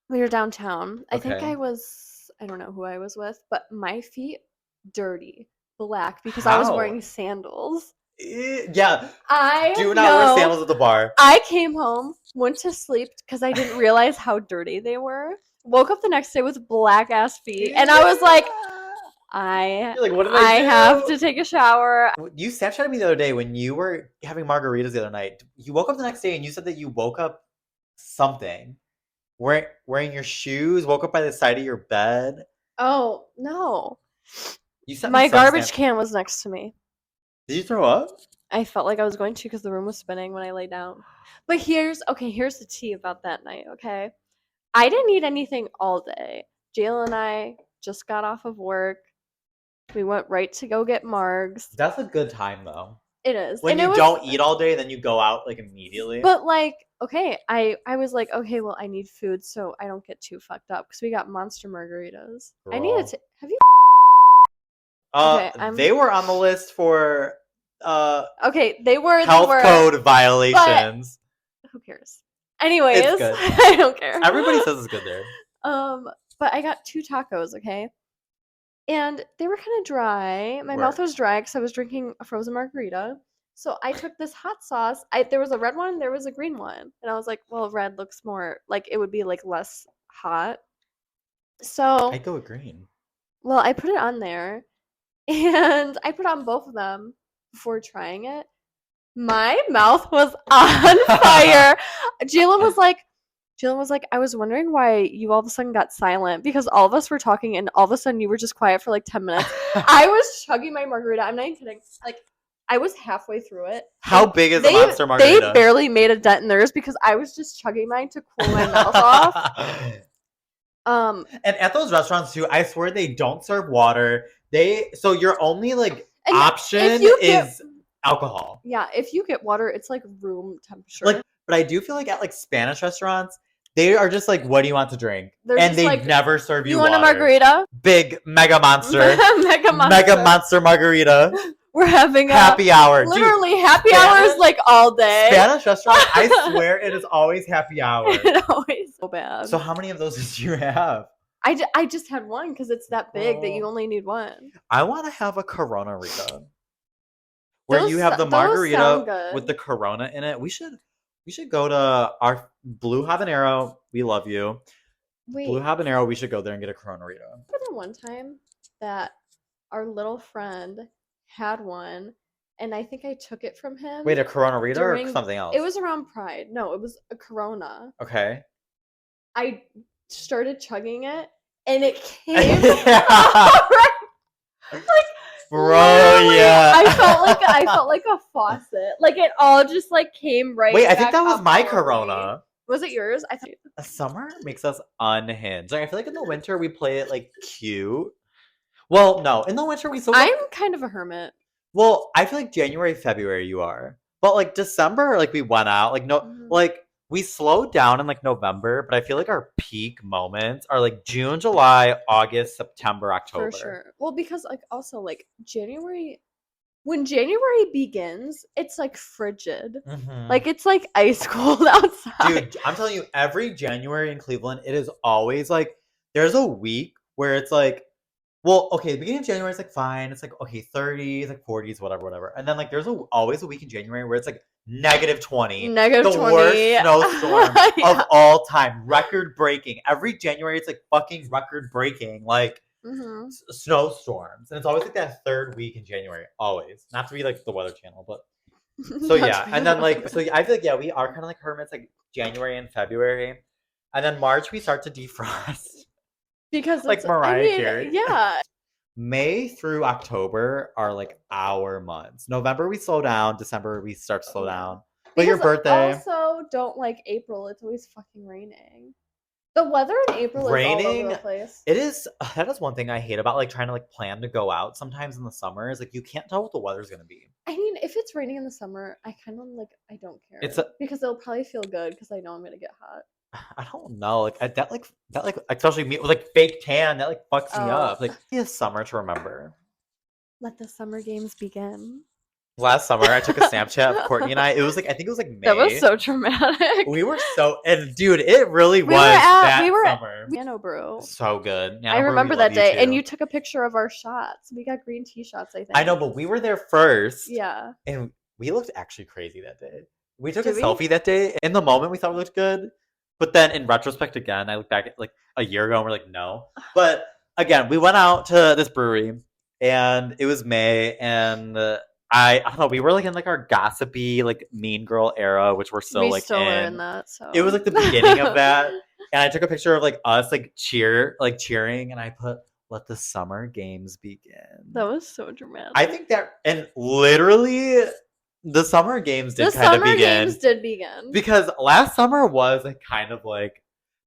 We were downtown. I think I don't know who I was with, but my feet dirty. Black because I was wearing sandals. Yeah. I do not wear sandals at the bar. I came home, went to sleep because I didn't realize how dirty they were. Woke up the next day with black ass feet, and I was like, You're like, what did I do? have to take a shower. You Snapchatted me the other day when you were having margaritas the other night. You woke up the next day and you said that you woke up something. Wearing your shoes, woke up by the side of your bed. Oh, no. My garbage can was next to me. Did you throw up? I felt like I was going to because the room was spinning when I lay down. But here's the tea about that night, okay? I didn't eat anything all day. Jayla and I just got off of work. We went right to go get margs. That's a good time, though. It is. When you don't eat all day, then you go out, like, immediately. But, like, okay, I was like, okay, well, I need food so I don't get too fucked up because we got monster margaritas. Girl. I needed to... Have you... They were on the list for okay, they were health code violations. Who cares? Anyways, it's good. I don't care. Everybody says it's good there. But I got 2 tacos, okay? And they were kind of dry. My mouth was dry because I was drinking a frozen margarita. So I took this hot sauce. There was a red one, there was a green one. And I was like, well, red looks more like it would be like less hot. So I'd go with green. Well, I put it on there. And I put on both of them before trying it. My mouth was on fire. Jayla was like, I was wondering why you all of a sudden got silent because all of us were talking and all of a sudden you were just quiet for like 10 minutes. I was chugging my margarita. I'm not even kidding. Like, I was halfway through it. How big is a monster margarita? They barely made a dent in theirs because I was just chugging mine to cool my mouth off. And at those restaurants too, I swear they don't serve water. So your only like option is alcohol. Yeah, if you get water, it's like room temperature. Like, but I do feel like at like Spanish restaurants, They are just like, what do you want to drink? They're And just they like, never serve you you want a water. margarita? Big mega monster. Mega monster. Mega monster margarita. We're having Happy hour. Literally, Dude, happy hours like all day. Spanish restaurant, I swear it is always happy hour. It always so bad. So how many of those did you have? I just had one because it's that big that you only need one. I want to have a corona-rita. Where Those you have the those sound margarita good. with the Corona in it. We should go to our Blue Habanero. We love you. Wait, Blue Habanero. We should go there and get a Corona-rita. remember the one time that our little friend had one, and I think I took it from him. Wait, a Corona-rita or during- something else? It was around Pride. No, it was a Corona. Okay. I started chugging it, and it came Yeah. out right- like Bro, literally, yeah. I felt like a faucet. Like it all just like came right. Wait, I think back that was up my all over me. Corona. Was it yours? I thought. Summer makes us unhinged. Like, I feel like in the winter we play it like cute. Well, no, in the winter we still. I'm kind of a hermit. Well, I feel like January, February you are, but like December, like we went out. Like no, Mhm. like we slowed down in like November, but I feel like our peak moments are like June, July, August, September, October. For sure. Well, because like also like January, when January begins, it's like frigid. Mhm. Like it's like ice cold outside. Dude, I'm telling you, every January in Cleveland, it is always like there's a week where it's like, well, okay, the beginning of January is like fine. It's like okay, 30s, like 40s, whatever. And then like there's always a week in January where it's like -20. Negative The 20. worst snowstorm Yeah. of all time. Record breaking. Every January it's like fucking record breaking. Like Mhm. snowstorms. And it's always like that third week in January. Always. Not to be like the Weather Channel, but so Not yeah. to be And then like honest. so I feel like yeah, we are kind of like hermits like January and February. And then March we start to defrost. because like it's- Mariah Carey. Yeah. May through October are like our months. November we slow down. December we start to slow down. But your Because birthday. Also, don't like April. It's always fucking raining. The weather in April is all Raining? over the place. It is. That is one thing I hate about like trying to like plan to go out. Sometimes in the summer is like you can't tell what the weather's gonna be. I mean, if it's raining in the summer, I kind of like I don't care. It's a- because it'll probably feel good because I know I'm gonna get hot. I don't know. Like that like especially me with like fake tan that like fucks me Oh. up. Like it's summer to remember. Let the summer games begin. Last summer I took a Snapchat of Courtney and I. It was like I think it was like May. That was so dramatic. We were so and dude, it really We was were at- that we were at- summer. Nano Brew. So good. I remember that day, and you took a picture of our shots. We got green tea shots, I think. I know, but we were there first. Yeah. And we looked actually crazy that day. We took Did a we? selfie that day. In the moment, we thought we looked good. But then in retrospect, again, I look back at like a year ago and we're like, no. But again, we went out to this brewery and it was May. And I don't know, we were like in like our gossipy, like mean girl era, which we're still we like still in. are in that. So It was like the beginning of that. And I took a picture of like us like cheering. And I put, let the summer games begin. That was so dramatic. I think that, and literally, the summer games did the kind of summer begin games did begin. because last summer was like kind of like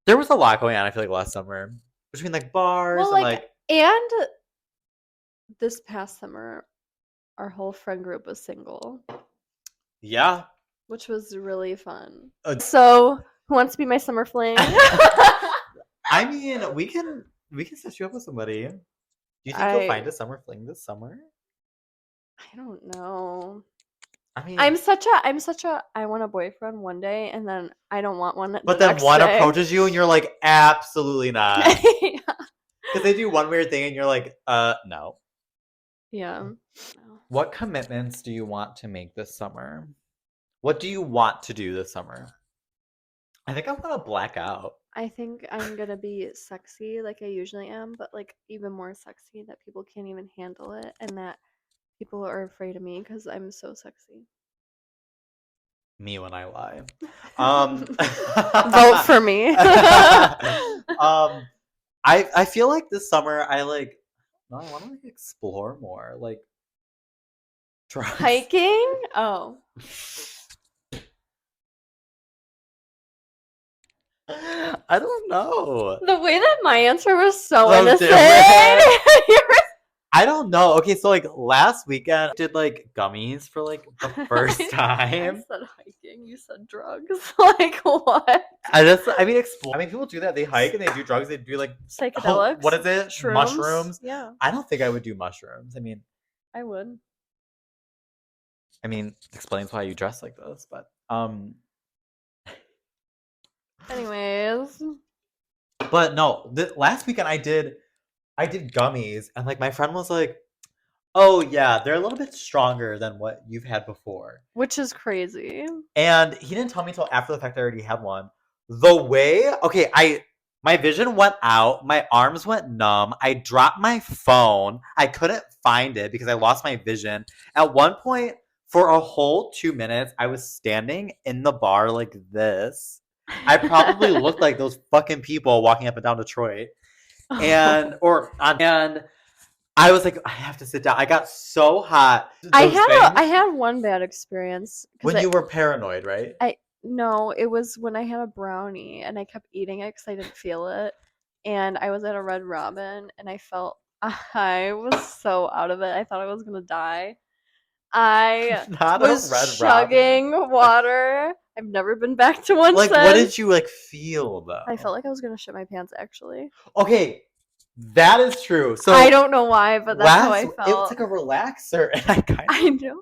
there was a lot going on. I feel like last summer between like bars Well, and like, like and this past summer, our whole friend group was single, yeah. which was really fun. Uh, So, who wants to be my summer fling? I mean, we can set you up with somebody. Do you think you'll find a summer fling this summer? I don't know. I mean, I'm such a I want a boyfriend one day, and then I don't want one. but the then next one day. approaches you and you're like, absolutely not, Yeah. because they do one weird thing and you're like, no. Yeah. What commitments do you want to make this summer? What do you want to do this summer? I think I want to black out. I think I'm gonna be sexy like I usually am, but like even more sexy that people can't even handle it, and that people are afraid of me because I'm so sexy. Me when I lie. Vote for me. I feel like this summer I like no, I want to like explore more, like try Hiking? Oh. I don't know. The way that my answer was so So innocent. different. I don't know. Okay, so like last weekend, I did like gummies for like the first I time. said hiking. You said drugs. Like what? I mean, explore. I mean, people do that. They hike and they do drugs. They do like Psychedelics. what is it? Shrooms? Mushrooms. Yeah, I don't think I would do mushrooms. I would. I mean, explains why you dress like this, but Anyways, but no. Last weekend I did gummies, and like my friend was like, "Oh yeah, they're a little bit stronger than what you've had before." which is crazy. And he didn't tell me until after the fact I already had one. My vision went out, my arms went numb, I dropped my phone, I couldn't find it because I lost my vision. At one point, for a whole 2 minutes, I was standing in the bar like this. I probably looked like those fucking people walking up and down Detroit. And I was like, I have to sit down. I got so hot. I had one bad experience when you were paranoid, right? No, it was when I had a brownie and I kept eating it because I didn't feel it. And I was at a Red Robin and I was so out of it. I thought I was gonna die. I was chugging water. I've never been back to one like, since. what did you like feel though? I felt like I was gonna shit my pants actually. Okay, that is true. So I don't know why, but that's how I felt. It was like a relaxer, and I know.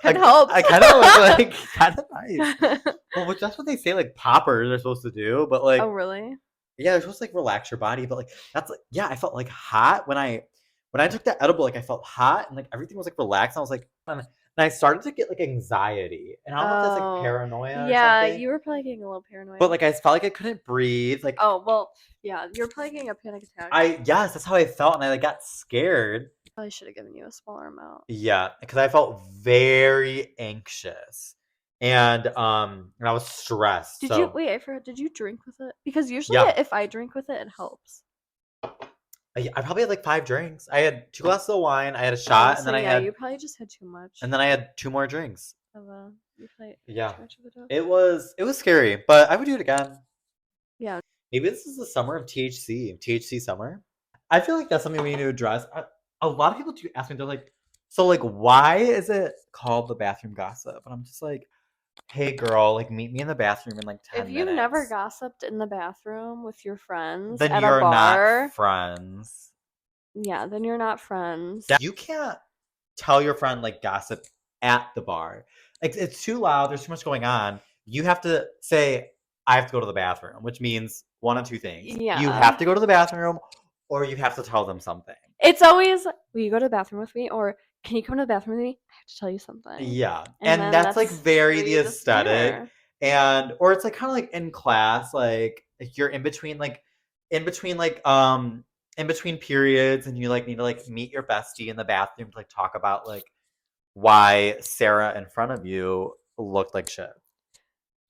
It helps. I kind of was like, kind of nice. Well, which that's what they say, like poppers are supposed to do, but like, oh really? Yeah, they're supposed to like relax your body, but like that's like, yeah, I felt like hot when I took that edible. Like I felt hot and like everything was like relaxed. And I was like, and I started to get like anxiety, and I don't know if that's like paranoia. Yeah, or something. you were probably getting a little paranoid. But like I felt like I couldn't breathe. Like oh well, yeah, you're probably getting a panic attack. Yes, that's how I felt, and I like got scared. Probably should have given you a smaller amount. Yeah, because I felt very anxious, and I was stressed. Did you wait? I forgot. Did you drink with it? Because usually, if I drink with it, it helps. I probably had like 5 drinks. I had 2 glasses of wine. I had a shot, and then I had. You probably just had too much. And then I had 2 more drinks. Yeah. It was scary, but I would do it again. Yeah. Maybe this is the summer of THC summer. I feel like that's something we need to address. A lot of people do ask me, they're like, so like, why is it called the bathroom gossip? And I'm just like, hey girl, like meet me in the bathroom in like 10 minutes. If you've never gossiped in the bathroom with your friends then at you're a bar, not friends. Yeah, then you're not friends. You can't tell your friend like gossip at the bar. Like it's too loud, there's too much going on. You have to say, I have to go to the bathroom, which means one of 2 things. Yeah. You have to go to the bathroom or you have to tell them something. It's always, will you go to the bathroom with me? Or can you come to the bathroom with me? I have to tell you something. Yeah. And that's like very the aesthetic. And or it's like kind of like in class, like if you're in between periods and you like need to like meet your bestie in the bathroom to like talk about like why Sarah in front of you looked like shit.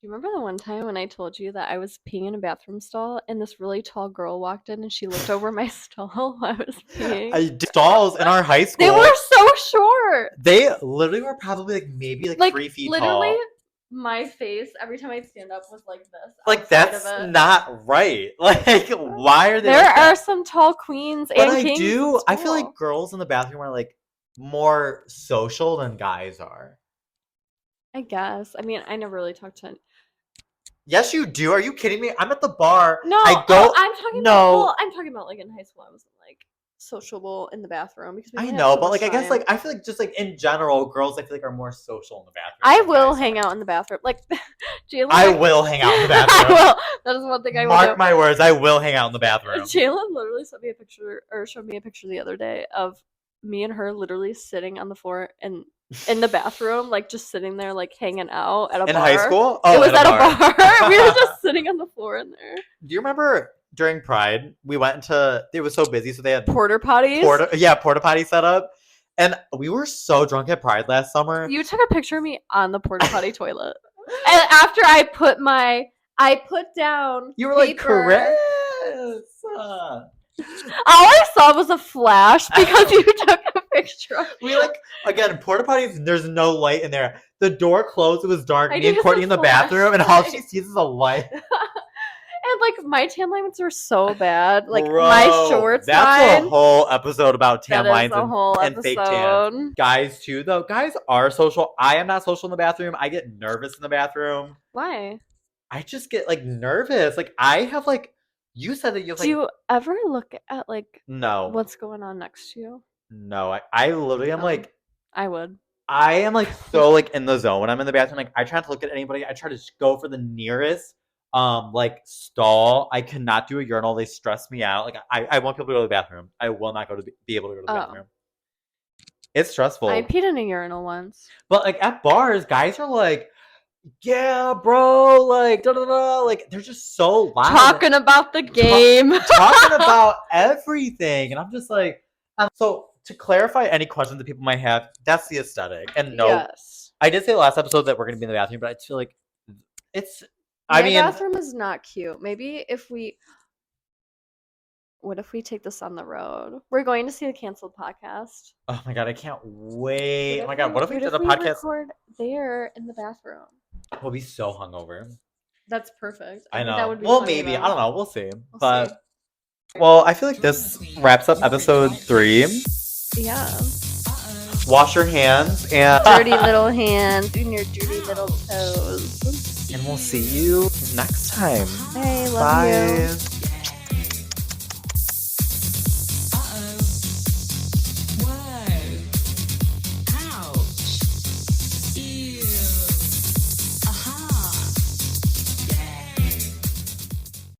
Do you remember the one time when I told you that I was peeing in a bathroom stall and this really tall girl walked in and she looked over my stall while I was peeing? Stalls in our high school. They were so short. They literally were probably like maybe like 3 feet literally, tall. My face every time I'd stand up was like this. Like that's not right. Like why are they? There are some tall queens and kings. I feel like girls in the bathroom are like more social than guys are. I guess. I mean, I never really talked to. Yes, you do. Are you kidding me? I'm at the bar. No, I'm talking about like in high school. I wasn't like sociable in the bathroom because I know, but like I guess like I feel like just like in general, girls I feel like are more social in the bathroom. I will hang out in the bathroom. Like Jalen. I will hang out in the bathroom. I will. That is one thing I will. Mark my words. I will hang out in the bathroom. Jalen literally showed me a picture the other day of me and her literally sitting on the floor and in the bathroom, like just sitting there, like hanging out at a bar. In high school? Oh, it was at a bar. We were just sitting on the floor in there. Do you remember during Pride, we went into, it was so busy, so they had porta potties. Porta potty set up. And we were so drunk at Pride last summer. You took a picture of me on the porta potty toilet. And after I put down you were like, Chris. All I saw was a flash because you took a picture of me. We like, again, porta potties, there's no light in there. The door closed, it was dark. Me and Courtney in the bathroom, and all she sees is a light. And like my tan lines were so bad. Like Bro, my shorts that's line. a whole episode about tan That is lines a whole and fake tans. episode. Guys too, though. Guys are social. I am not social in the bathroom. I get nervous in the bathroom. Why? I just get like nervous. Like I have like you said that you have Do like you ever look at like no what's going on next to you? no. I literally am Oh. like I would. I am like so like in the zone when I'm in the bathroom. Like I try not to look at anybody. I try to just go for the nearest like stall. I cannot do a urinal. They stress me out. Like I won't be able to go to the bathroom. I will not be able to go to the bathroom. It's stressful. I peed in a urinal once. But like at bars, guys are like, yeah, bro, like da da da, like they're just so loud. Talking about the game. Talking about everything. And I'm just like, so to clarify any questions that people might have, that's the aesthetic. And no, Yes. I did say last episode that we're gonna be in the bathroom, but I feel like it's My bathroom is not cute. Maybe what if we take this on the road? We're going to see the canceled podcast. oh my god, I can't wait. Oh my god, what if we did a we podcast? record there in the bathroom? We'll be so hungover. That's perfect. I know. Think that would be Well, funny, maybe. though. I don't know. We'll see. We'll But see. well, I feel like this wraps up episode 3. Yeah. Wash your hands and Dirty little hands and your dirty little toes. and we'll see you next time. Hey, love you. Bye.